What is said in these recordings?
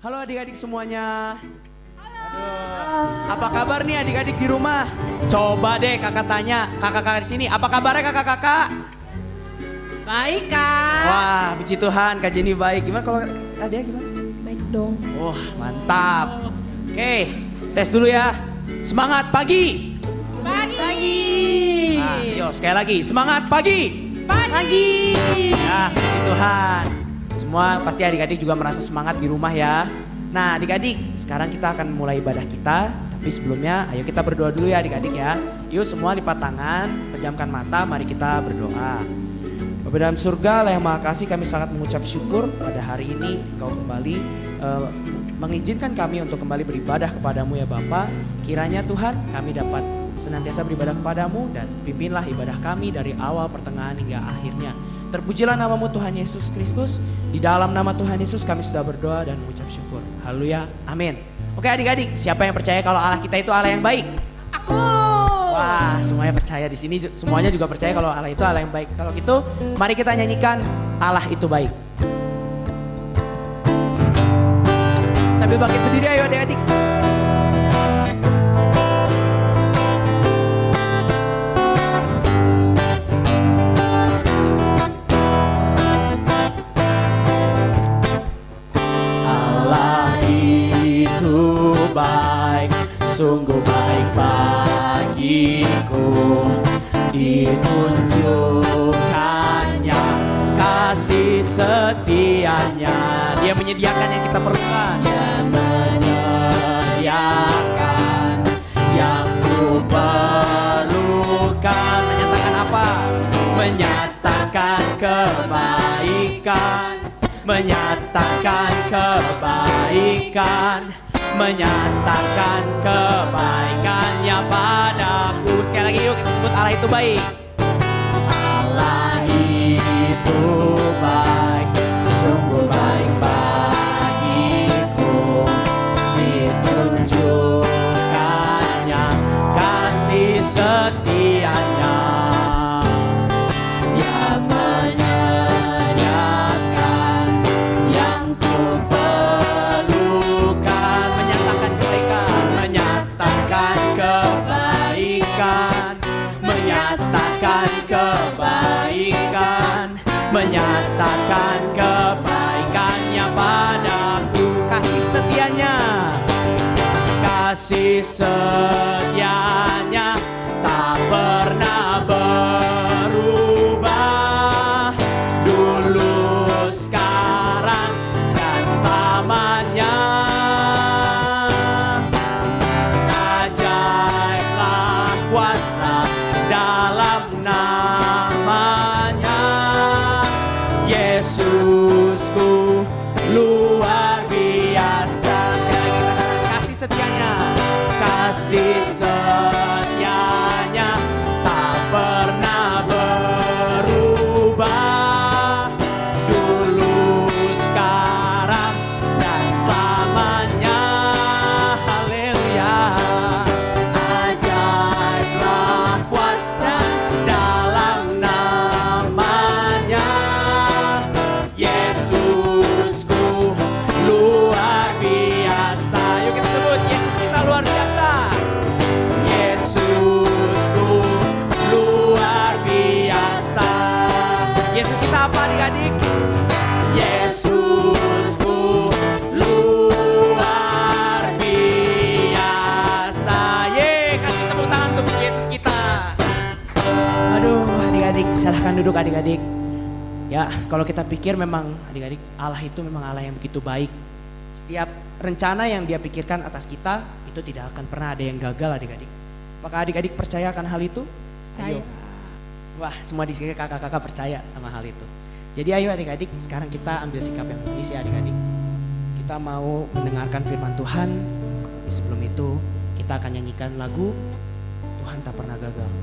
Halo adik-adik semuanya. Aduh, apa kabar nih adik-adik di rumah? Coba deh kakak tanya, kakak-kakak di sini, apa kabarnya kakak-kakak? Baik Kak. Wah, puji Tuhan, Kak Jenny baik. Gimana kalau adik gimana? Baik dong. Wah, mantap. Oke, tes dulu ya. Semangat pagi. Pagi. Nah, yuk sekali lagi, semangat pagi. Pagi. Ya, puji Tuhan. Semua pasti adik-adik juga merasa semangat di rumah ya. Nah adik-adik, sekarang kita akan mulai ibadah kita. Tapi sebelumnya ayo kita berdoa dulu ya adik-adik ya. Yuk semua lipat tangan, pejamkan mata, mari kita berdoa. Bapa dalam surga, Allah yang maha kasih, kami sangat mengucap syukur pada hari ini Kau kembali mengizinkan kami untuk kembali beribadah kepadamu ya Bapa. Kiranya Tuhan kami dapat senantiasa beribadah kepadamu dan pimpinlah ibadah kami dari awal, pertengahan hingga akhirnya. Terpujilah namamu Tuhan Yesus Kristus. Di dalam nama Tuhan Yesus kami sudah berdoa dan mengucap syukur. Haleluya, amin. Oke adik-adik, siapa yang percaya kalau Allah kita itu Allah yang baik? Aku. Wah, semuanya percaya di sini, semuanya juga percaya kalau Allah itu Allah yang baik. Kalau gitu, mari kita nyanyikan Allah itu baik. Sambil bangkit berdiri ayo adik-adik. Baik, sungguh baik bagiku, ditunjukkannya kasih setianya. Dia menyediakan yang kita perlukan. Dia menyediakan yang ku perlukan. Menyatakan apa? Menyatakan kebaikan. Menyatakan kebaikan. Menyatakan kebaikannya padaku. Sekali lagi yuk kita sebut Allah itu baik. Allah itu baik, sungguh baik bagiku, ditunjukkannya kasih setianya. Dia menyediakan yang ku perlukan. Menyatakan kebaikan, menyatakan kebaikan, menyatakan kebaikan, menyatakan kebaikannya padaku. Kasih setianya, kasih setianya tak pernah berubah. Dulu, sekarang, dan selamanya. Ajaiblah kuasa dalam namanya. Yesusku luar biasa. Sekali lagi kita katakan kasih setianya. Kasih setianya tak pernah berubah. Dulu, sekarang, dan selamanya. Haleluya. Ajaiblah kuasa dalam namanya. Yesusku luar biasa. Yuk kita sebut Yesus kita luar biasa. Yesusku luar biasa. Yesus kita apa adik-adik? Yesusku luar biasa. Ye, kasih tepuk tangan untuk Yesus kita. Aduh adik-adik, silahkan duduk adik-adik. Ya, kalau kita pikir memang adik-adik Allah itu memang Allah yang begitu baik. Setiap rencana yang dia pikirkan atas kita itu tidak akan pernah ada yang gagal adik-adik. Apakah adik-adik percaya akan hal itu? Saya. Ayo. Wah, semua di sini kakak-kakak percaya sama hal itu. Jadi ayo adik-adik, sekarang kita ambil sikap yang manis ya adik-adik. Kita mau mendengarkan firman Tuhan. Tapi sebelum itu kita akan nyanyikan lagu Tuhan Tak Pernah Gagal.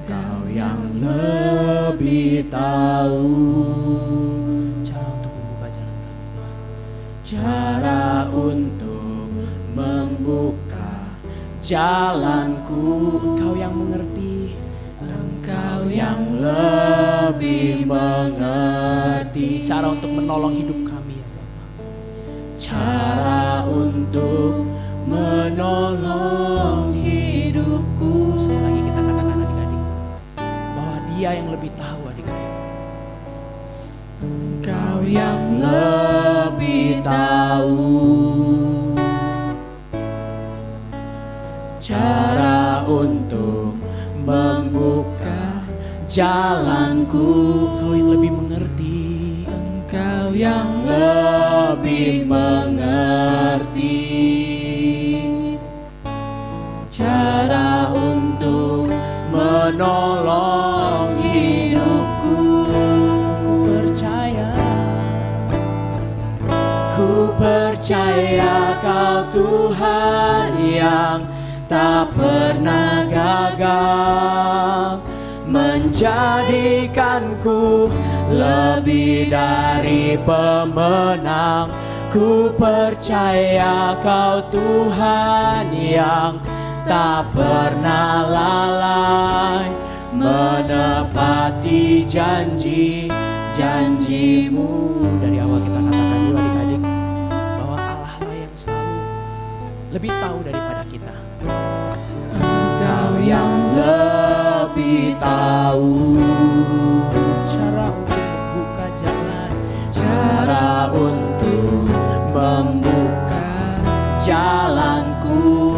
Engkau yang lebih tahu cara untuk membuka jalan kami, Tuhan. Cara untuk membuka jalanku. Engkau yang mengerti, Engkau yang lebih mengerti cara untuk menolong hidup kami ya Bapa. Cara untuk menolong hidupku. Sekali lagi kita katakan adik-adik bahwa Dia yang lebih tahu adik-adik. Engkau yang Lebih tahu cara untuk membuka jalanku. Kau yang lebih mengerti, Engkau yang lebih mengerti cara untuk menolong hidupku. Ku percaya Kau Tuhan yang tak pernah gagal, menjadikanku lebih dari pemenang. Ku percaya Kau Tuhan yang tak pernah lalai, menepati janji-janji-Mu. Dari awal kita katakan dulu adik-adik bahwa Allah lah yang selalu lebih tahu daripada kita. Engkau yang Lebih tahu cara untuk membuka jalan, cara untuk membuka jalanku.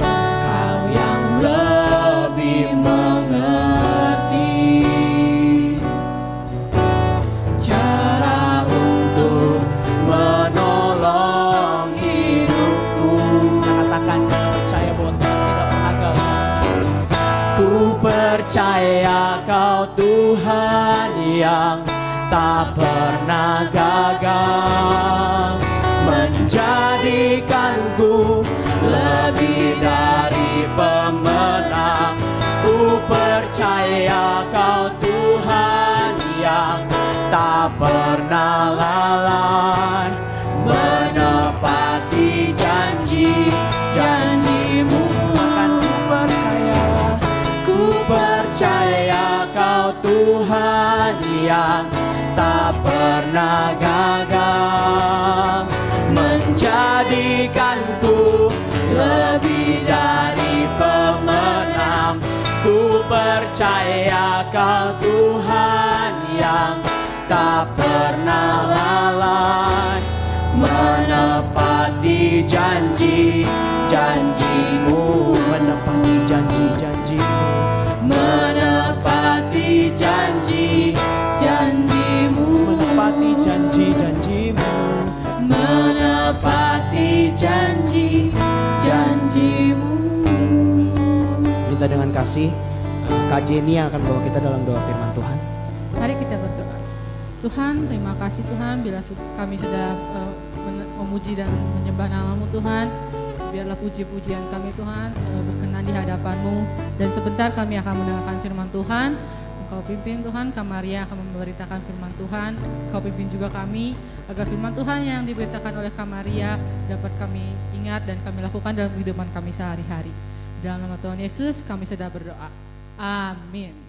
Engkau yang lebih mengerti cara untuk menolong hidupku. Katakan percaya bahwa Tuhan tidak pernah gagal. Ku percaya Kau Tuhan yang tak pernah gagal, menjadikanku lebih dari pemenang. Ku percaya Kau Tuhan yang tak pernah lalai, menepati janji-janji-Mu. Akan ku percaya Kau Tuhan yang tak pernah gagal, menjadikanku lebih dari pemenang. Ku percaya Kau Tuhan yang tak pernah lalai, menepati janji-janji-Mu. Menepati janji-janji-Mu. Menepati janji-janji-Mu. Menepati janji-janji-Mu. Menepati janji-janji-Mu. Kita dengan kasih Kak Jenny yang akan bawa kita dalam doa firman Tuhan. Mari kita berdoa. Tuhan, terima kasih Tuhan bila kami sudah memuji dan menyembah nama-Mu Tuhan. Biarlah puji-pujian kami Tuhan berkenan di hadapan-Mu. Dan sebentar kami akan mendengarkan firman Tuhan. Engkau pimpin Tuhan, Kamaria akan memberitakan firman Tuhan. Engkau pimpin juga kami agar firman Tuhan yang diberitakan oleh Kamaria dapat kami ingat dan kami lakukan dalam kehidupan kami sehari-hari. Dalam nama Tuhan Yesus kami sudah berdoa. Amin.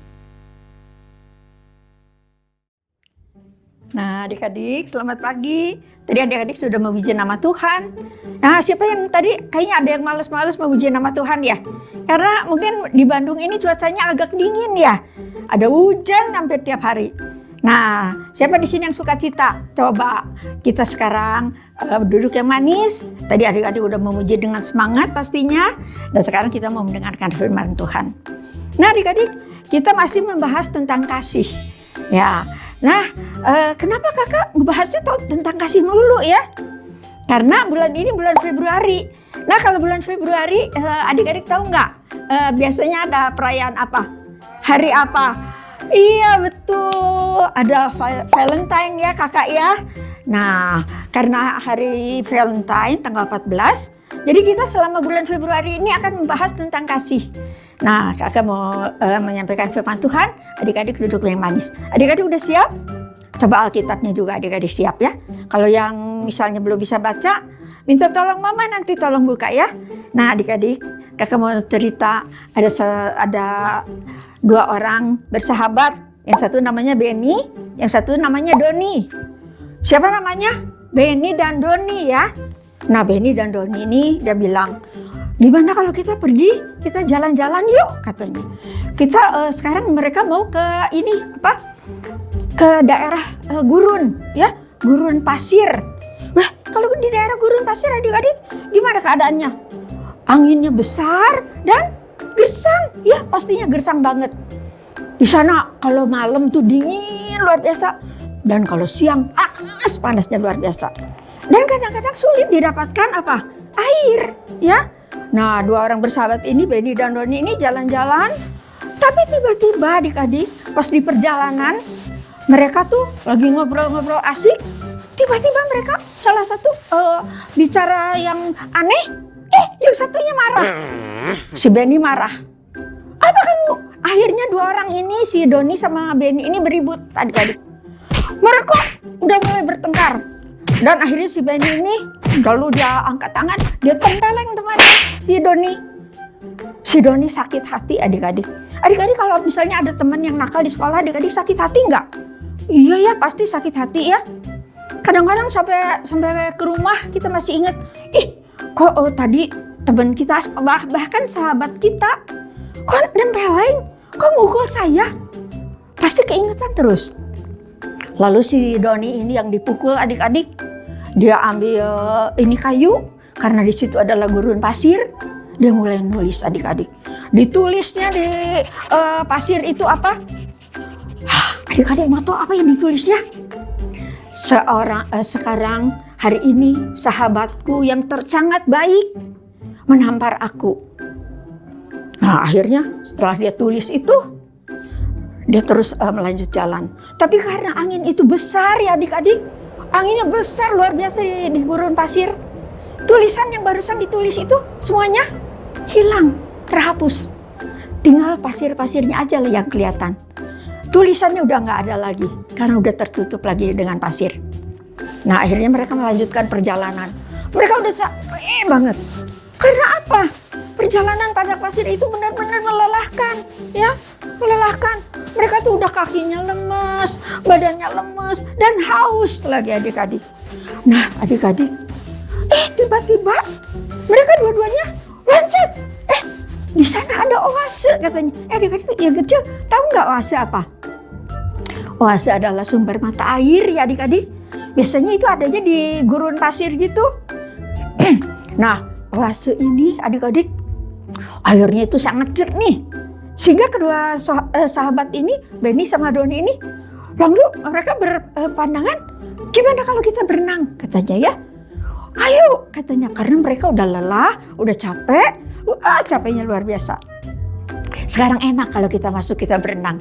Nah adik-adik selamat pagi. Tadi adik-adik sudah memuji nama Tuhan. Nah siapa yang tadi kayaknya ada yang malas-malas memuji nama Tuhan ya? Karena mungkin di Bandung ini cuacanya agak dingin ya. Ada hujan hampir tiap hari. Nah siapa di sini yang suka cita? Coba kita sekarang duduk yang manis. Tadi adik-adik udah memuji dengan semangat pastinya. Dan sekarang kita mau mendengarkan firman Tuhan. Nah adik-adik kita masih membahas tentang kasih. Ya. Nah, kenapa kakak ngebahasnya tentang kasih melulu ya? Karena bulan ini bulan Februari. Nah, kalau bulan Februari, adik-adik tahu nggak? Biasanya ada perayaan apa? Hari apa? Iya betul, ada Valentine ya kakak ya. Nah, karena hari Valentine tanggal 14, jadi kita selama bulan Februari ini akan membahas tentang kasih. Nah, kakak mau menyampaikan firman Tuhan, adik-adik duduk yang manis. Adik-adik udah siap? Coba Alkitabnya juga adik-adik siap ya. Kalau yang misalnya belum bisa baca, minta tolong mama nanti tolong buka ya. Nah adik-adik, kakak mau cerita ada 2 orang bersahabat. Yang satu namanya Benny, yang satu namanya Doni. Siapa namanya? Benny dan Doni ya. Nah Benny dan Doni ini dia bilang, gimana kalau kita pergi, kita jalan-jalan yuk katanya. Kita sekarang mereka mau ke ke daerah gurun ya, gurun pasir. Wah kalau di daerah gurun pasir adik-adik gimana keadaannya? Anginnya besar dan gersang ya, pastinya gersang banget. Di sana kalau malam tuh dingin luar biasa, dan kalau siang panasnya luar biasa. Dan kadang-kadang sulit didapatkan air ya. Nah 2 orang bersahabat ini, Benny dan Doni ini jalan-jalan, tapi tiba-tiba adik-adik pas di perjalanan mereka tuh lagi ngobrol-ngobrol asik, tiba-tiba mereka salah satu bicara yang aneh, yang satunya marah. Si Benny marah. Apa kamu? Akhirnya 2 orang ini, si Doni sama Benny ini beribut adik-adik. Mereka udah mulai bertengkar. Dan akhirnya si Benny ini, lalu dia angkat tangan, dia tempeleng temannya si Doni. Si Doni sakit hati adik-adik. Adik-adik kalau misalnya ada teman yang nakal di sekolah, adik-adik sakit hati nggak? Iya ya, pasti sakit hati ya. Kadang-kadang sampai ke rumah kita masih ingat, kok tadi teman kita, bahkan sahabat kita, kok nempeleng, kok mukul saya? Pasti keingetan terus. Lalu si Doni ini yang dipukul adik-adik, dia ambil ini kayu, karena di situ adalah gurun pasir, dia mulai nulis adik-adik. Ditulisnya di pasir itu apa? Adik-adik mau tahu apa yang ditulisnya? Sekarang hari ini sahabatku yang sangat baik menampar aku. Nah akhirnya setelah dia tulis itu, dia terus melanjut jalan. Tapi karena angin itu besar ya adik-adik, anginnya besar luar biasa di gurun pasir. Tulisan yang barusan ditulis itu semuanya hilang, terhapus. Tinggal pasir-pasirnya aja yang kelihatan. Tulisannya udah nggak ada lagi karena udah tertutup lagi dengan pasir. Nah akhirnya mereka melanjutkan perjalanan. Mereka udah capek banget. Karena apa? Perjalanan pada pasir itu benar-benar melelahkan, ya, melelahkan. Mereka tuh udah kakinya lemes, badannya lemes, dan haus lagi adik-adik. Nah adik-adik, tiba-tiba mereka dua-duanya loncat. Di sana ada oase katanya. Adik-adik yang kecil tahu nggak oase apa? Oase adalah sumber mata air ya adik-adik. Biasanya itu adanya di gurun pasir gitu. Nah oase ini adik-adik airnya itu sangat jernih. Sehingga kedua sahabat ini, Benny sama Doni ini, lalu mereka berpandangan, gimana kalau kita berenang katanya ya. Ayo katanya, karena mereka udah lelah, udah capek, capeknya luar biasa. Sekarang enak kalau kita masuk, kita berenang.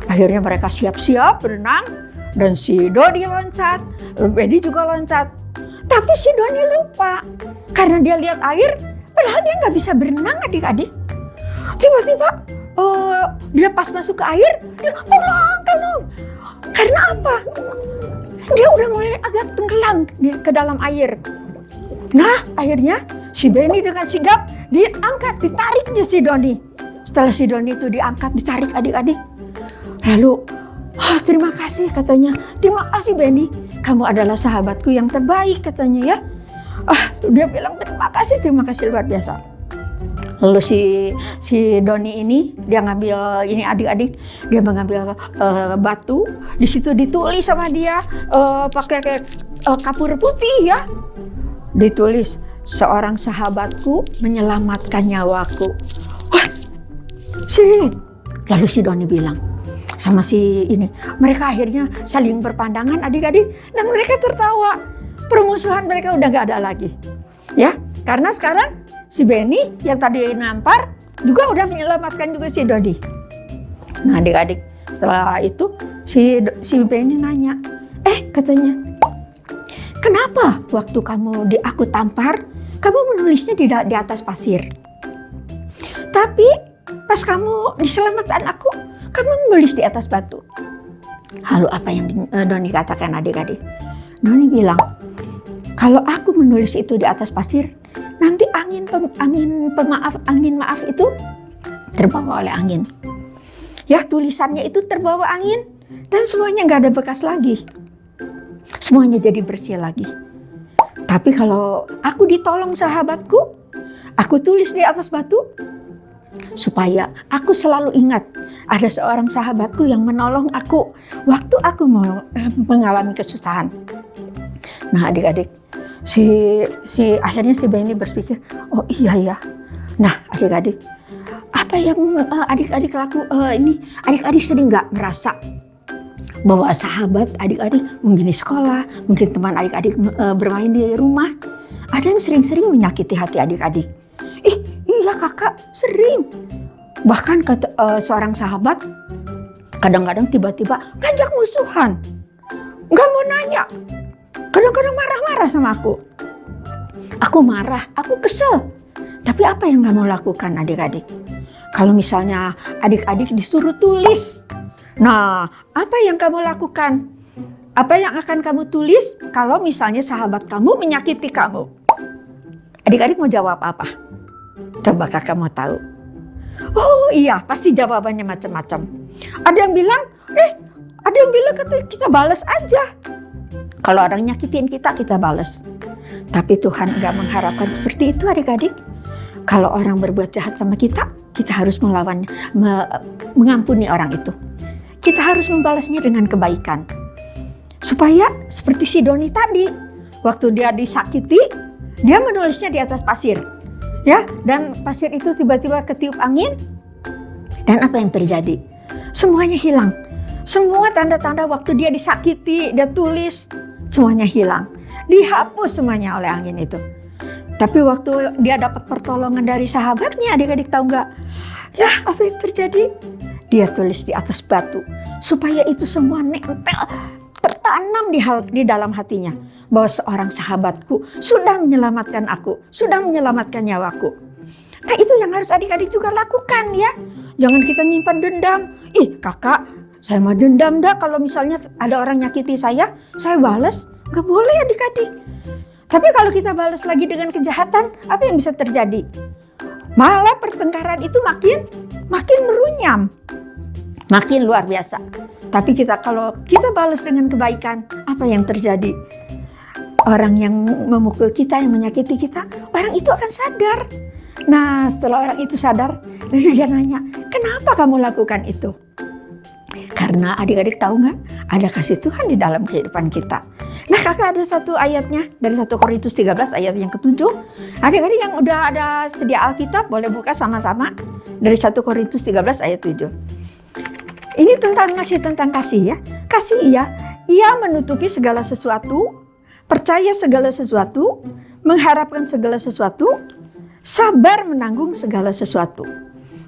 Akhirnya mereka siap-siap berenang, dan si Doni loncat, Benny juga loncat. Tapi si Doni lupa, karena dia lihat air, padahal dia nggak bisa berenang adik-adik. Tiba-tiba dia pas masuk ke air, dia tolong. Karena apa? Dia udah mulai agak tenggelam ke dalam air. Nah akhirnya si Benny dengan sigap diangkat, ditariknya si Doni. Setelah si Doni itu diangkat, ditarik adik-adik. Lalu, terima kasih katanya. Terima kasih Benny, kamu adalah sahabatku yang terbaik katanya ya. Dia bilang terima kasih luar biasa. Lalu si Doni ini dia ngambil ini adik-adik, dia mengambil batu, di situ ditulis sama dia pakai kapur putih ya. Ditulis, seorang sahabatku menyelamatkan nyawaku. Lalu si Doni bilang sama si ini, mereka akhirnya saling berpandangan adik-adik, dan mereka tertawa. Permusuhan mereka udah gak ada lagi ya, karena sekarang si Benny yang tadi nampar juga udah menyelamatkan juga si Doni. Nah adik-adik, setelah itu si Benny nanya, katanya, kenapa waktu aku tampar, kamu menulisnya di atas pasir, tapi pas kamu diselamatkan aku, kamu menulis di atas batu? Lalu apa yang Doni katakan adik-adik? Doni bilang, Kalau aku menulis itu di atas pasir, nanti angin maaf itu terbawa oleh angin. Ya, tulisannya itu terbawa angin dan semuanya nggak ada bekas lagi. Semuanya jadi bersih lagi. Tapi kalau aku ditolong sahabatku, aku tulis di atas batu, supaya aku selalu ingat ada seorang sahabatku yang menolong aku waktu aku mengalami kesusahan. Nah adik-adik, akhirnya si Benny berpikir, oh iya ya. Nah adik-adik, apa yang adik-adik adik-adik sering nggak merasa bahwa sahabat adik-adik mungkin di sekolah, mungkin teman adik-adik bermain di rumah, ada yang sering-sering menyakiti hati adik-adik. Iya kakak, sering. Bahkan seorang sahabat kadang-kadang tiba-tiba ngajak musuhan, nggak mau nanya, kadang-kadang marah-marah sama aku. Aku marah, aku kesel. Tapi apa yang kamu lakukan adik-adik? Kalau misalnya adik-adik disuruh tulis, nah apa yang kamu lakukan? Apa yang akan kamu tulis kalau misalnya sahabat kamu menyakiti kamu? Adik-adik mau jawab apa? Coba kakak mau tahu. Oh iya, pasti jawabannya macam-macam. Ada yang bilang, kita balas aja. Kalau orang nyakitin kita balas. Tapi Tuhan nggak mengharapkan seperti itu adik-adik. Kalau orang berbuat jahat sama kita harus mengampuni orang itu. Kita harus membalasnya dengan kebaikan. Supaya seperti si Doni tadi, waktu dia disakiti, dia menulisnya di atas pasir. Ya, dan pasir itu tiba-tiba ketiup angin. Dan apa yang terjadi? Semuanya hilang. Semua tanda-tanda waktu dia disakiti, dia tulis, semuanya hilang. Dihapus semuanya oleh angin itu. Tapi waktu dia dapat pertolongan dari sahabatnya, adik-adik tahu nggak? Ya, apa yang terjadi? Dia tulis di atas batu. Supaya itu semua nempel, tertanam di dalam hatinya. Bahwa seorang sahabatku sudah menyelamatkan aku, sudah menyelamatkan nyawaku. Nah itu yang harus adik-adik juga lakukan ya. Jangan kita nyimpan dendam. Kakak, saya mah dendam dah kalau misalnya ada orang nyakiti saya balas. Gak boleh adik-adik. Tapi kalau kita balas lagi dengan kejahatan, apa yang bisa terjadi? Malah pertengkaran itu makin merunyam. Makin luar biasa. Tapi kalau kita balas dengan kebaikan, apa yang terjadi? Orang yang memukul kita, yang menyakiti kita, orang itu akan sadar. Nah setelah orang itu sadar, lalu dia nanya, kenapa kamu lakukan itu? Karena adik-adik tahu nggak, ada kasih Tuhan di dalam kehidupan kita. Nah kakak ada satu ayatnya dari 1 Korintus 13 ayat yang ke-7. Adik-adik yang udah ada sedia Alkitab boleh buka sama-sama dari 1 Korintus 13 ayat 7. Ini tentang kasih ya. Kasih ya, ia menutupi segala sesuatu, percaya segala sesuatu, mengharapkan segala sesuatu, sabar menanggung segala sesuatu.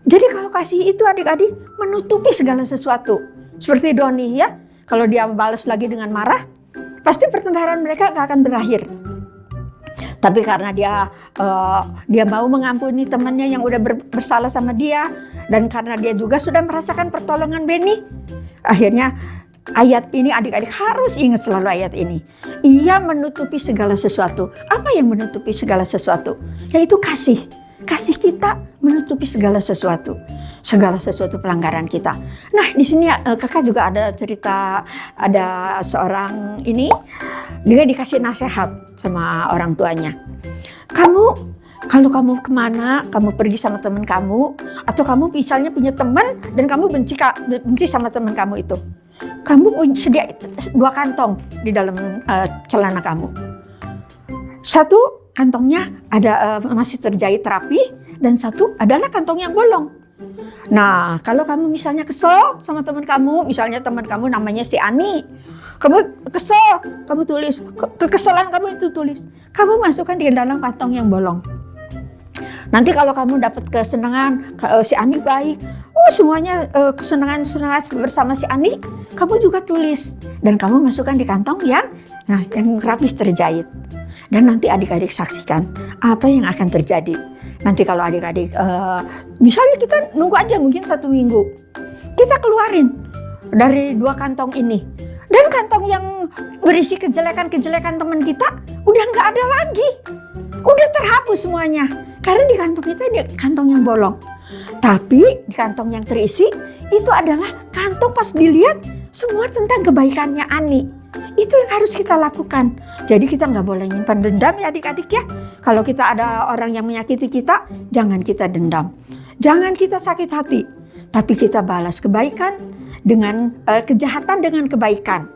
Jadi kalau kasih itu adik-adik menutupi segala sesuatu. Seperti Doni ya, kalau dia balas lagi dengan marah, pasti pertengkaran mereka gak akan berakhir. Tapi karena dia mau mengampuni temannya yang udah bersalah sama dia, dan karena dia juga sudah merasakan pertolongan Benny, akhirnya ayat ini adik-adik harus ingat selalu ayat ini. Ia menutupi segala sesuatu. Apa yang menutupi segala sesuatu? Yaitu kasih. Kasih kita menutupi segala sesuatu. Segala sesuatu pelanggaran kita. Nah di sini kakak juga ada cerita, ada seorang ini, dia dikasih nasihat sama orang tuanya. Kalau kamu kemana, kamu pergi sama teman kamu, atau kamu misalnya punya teman dan kamu benci sama teman kamu itu, kamu sedia 2 kantong di dalam celana kamu. Satu kantongnya ada masih terjahit rapi, dan satu adalah kantong yang bolong. Nah, kalau kamu misalnya kesel sama teman kamu, misalnya teman kamu namanya si Ani, kamu kesel, kamu tulis, kekesalan kamu itu tulis, kamu masukkan di dalam kantong yang bolong. Nanti kalau kamu dapat kesenangan, si Ani baik, semuanya kesenangan bersama si Ani, kamu juga tulis dan kamu masukkan di kantong yang rapi terjahit. Dan nanti adik-adik saksikan apa yang akan terjadi. Nanti kalau adik-adik, misalnya kita nunggu aja mungkin 1 minggu, kita keluarin dari 2 kantong ini. Dan kantong yang berisi kejelekan-kejelekan teman kita udah nggak ada lagi. Udah terhapus semuanya. Karena di kantong kita ada kantong yang bolong. Tapi di kantong yang terisi itu adalah kantong pas dilihat semua tentang kebaikannya Ani. Itu yang harus kita lakukan. Jadi kita nggak boleh nyimpan dendam ya adik-adik ya. Kalau kita ada orang yang menyakiti kita, jangan kita dendam. Jangan kita sakit hati. Tapi kita balas kebaikan dengan kejahatan dengan kebaikan.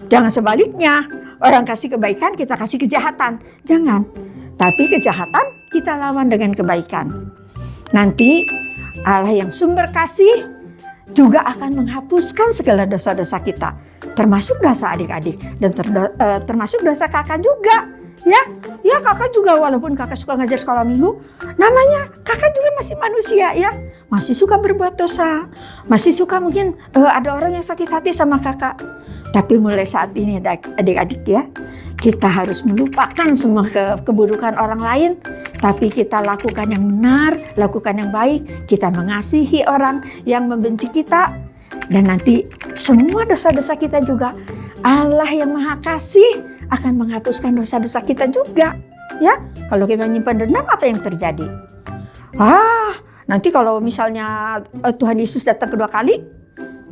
Jangan sebaliknya, orang kasih kebaikan kita kasih kejahatan. Jangan. Tapi kejahatan kita lawan dengan kebaikan. Nanti Allah yang sumber kasih juga akan menghapuskan segala dosa-dosa kita. Termasuk dosa adik-adik dan termasuk dosa kakak juga. Ya kakak juga walaupun kakak suka ngajar sekolah minggu, namanya kakak juga masih manusia ya. Masih suka berbuat dosa, masih suka mungkin ada orang yang sakit hati sama kakak. Tapi mulai saat ini adik-adik ya, kita harus melupakan semua keburukan orang lain. Tapi kita lakukan yang benar, lakukan yang baik. Kita mengasihi orang yang membenci kita. Dan nanti semua dosa-dosa kita juga Allah yang Maha Kasih akan menghapuskan dosa-dosa kita juga. Ya, kalau kita nyimpan dendam apa yang terjadi? Nanti kalau misalnya Tuhan Yesus datang kedua kali,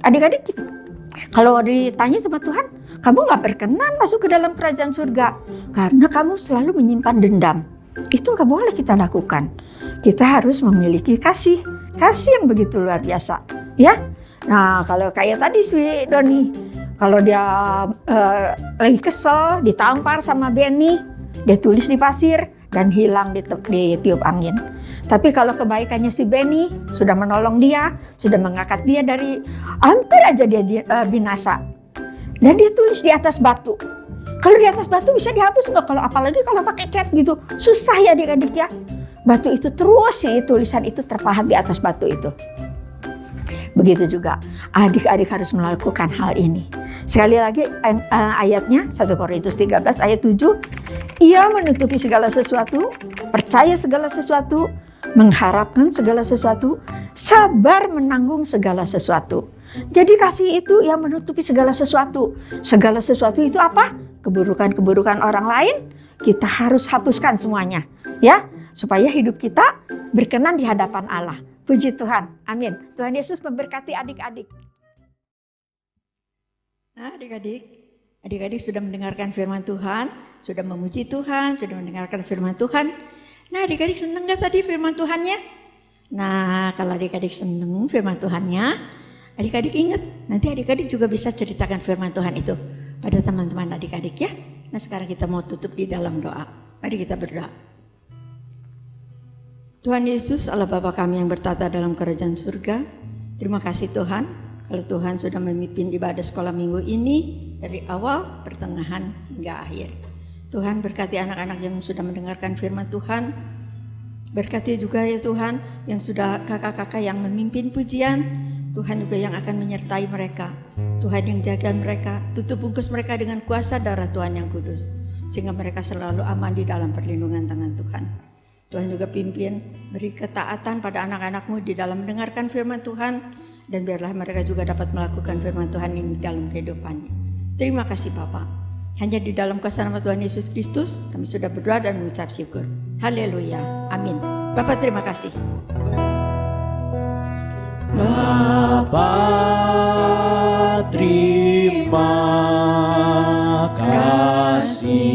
adik-adik kalau ditanya sama Tuhan, kamu gak berkenan masuk ke dalam kerajaan surga karena kamu selalu menyimpan dendam. Itu gak boleh kita lakukan. Kita harus memiliki kasih yang begitu luar biasa. Ya, nah kalau kayak tadi si Doni, kalau dia lagi kesel, ditampar sama Benny, dia tulis di pasir dan hilang di tiup angin. Tapi kalau kebaikannya si Benny sudah menolong dia, sudah mengangkat dia dari hampir aja dia binasa. Dan dia tulis di atas batu. Kalau di atas batu bisa dihapus nggak? Kalau apalagi kalau pakai cat gitu, susah ya adik-adik ya. Batu itu terus sih tulisan itu terpahat di atas batu itu. Begitu juga adik-adik harus melakukan hal ini. Sekali lagi ayatnya 1 Korintus 13 ayat 7. Ia menutupi segala sesuatu, percaya segala sesuatu, mengharapkan segala sesuatu, sabar menanggung segala sesuatu. Jadi kasih itu yang menutupi segala sesuatu. Segala sesuatu itu apa? Keburukan-keburukan orang lain kita harus hapuskan semuanya. Ya, supaya hidup kita berkenan di hadapan Allah. Puji Tuhan. Amin. Tuhan Yesus memberkati adik-adik. Nah, adik-adik sudah mendengarkan firman Tuhan, sudah memuji Tuhan, sudah mendengarkan firman Tuhan. Nah, adik-adik seneng gak tadi firman Tuhannya? Nah, kalau adik-adik seneng firman Tuhannya, adik-adik ingat, nanti adik-adik juga bisa ceritakan firman Tuhan itu pada teman-teman adik-adik ya. Nah, sekarang kita mau tutup di dalam doa. Mari kita berdoa. Tuhan Yesus, Allah Bapa kami yang bertata dalam kerajaan surga, terima kasih Tuhan, kalau Tuhan sudah memimpin ibadah sekolah minggu ini dari awal, pertengahan, hingga akhir. Tuhan berkati anak-anak yang sudah mendengarkan firman Tuhan. Berkati juga ya Tuhan yang sudah kakak-kakak yang memimpin pujian. Tuhan juga yang akan menyertai mereka. Tuhan yang jaga mereka, tutup bungkus mereka dengan kuasa darah Tuhan yang kudus. Sehingga mereka selalu aman di dalam perlindungan tangan Tuhan. Tuhan juga pimpin, beri ketaatan pada anak-anak-Mu di dalam mendengarkan firman Tuhan. Dan biarlah mereka juga dapat melakukan firman Tuhan ini dalam kehidupannya. Terima kasih Bapak. Hanya di dalam kuasa nama Tuhan Yesus Kristus kami sudah berdoa dan mengucap syukur. Haleluya. Amin. Bapak terima kasih. Bapa terima kasih.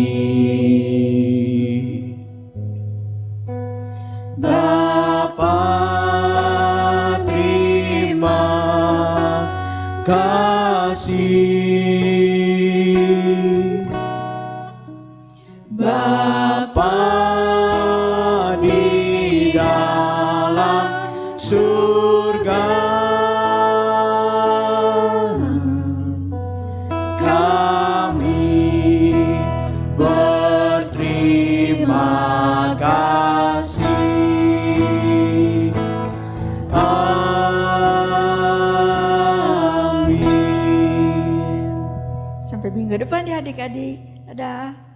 Bapa terima kasih. Bapa di dalam surga, kami berterima kasih. Amin. Sampai minggu depan ya adik-adik. Dadah.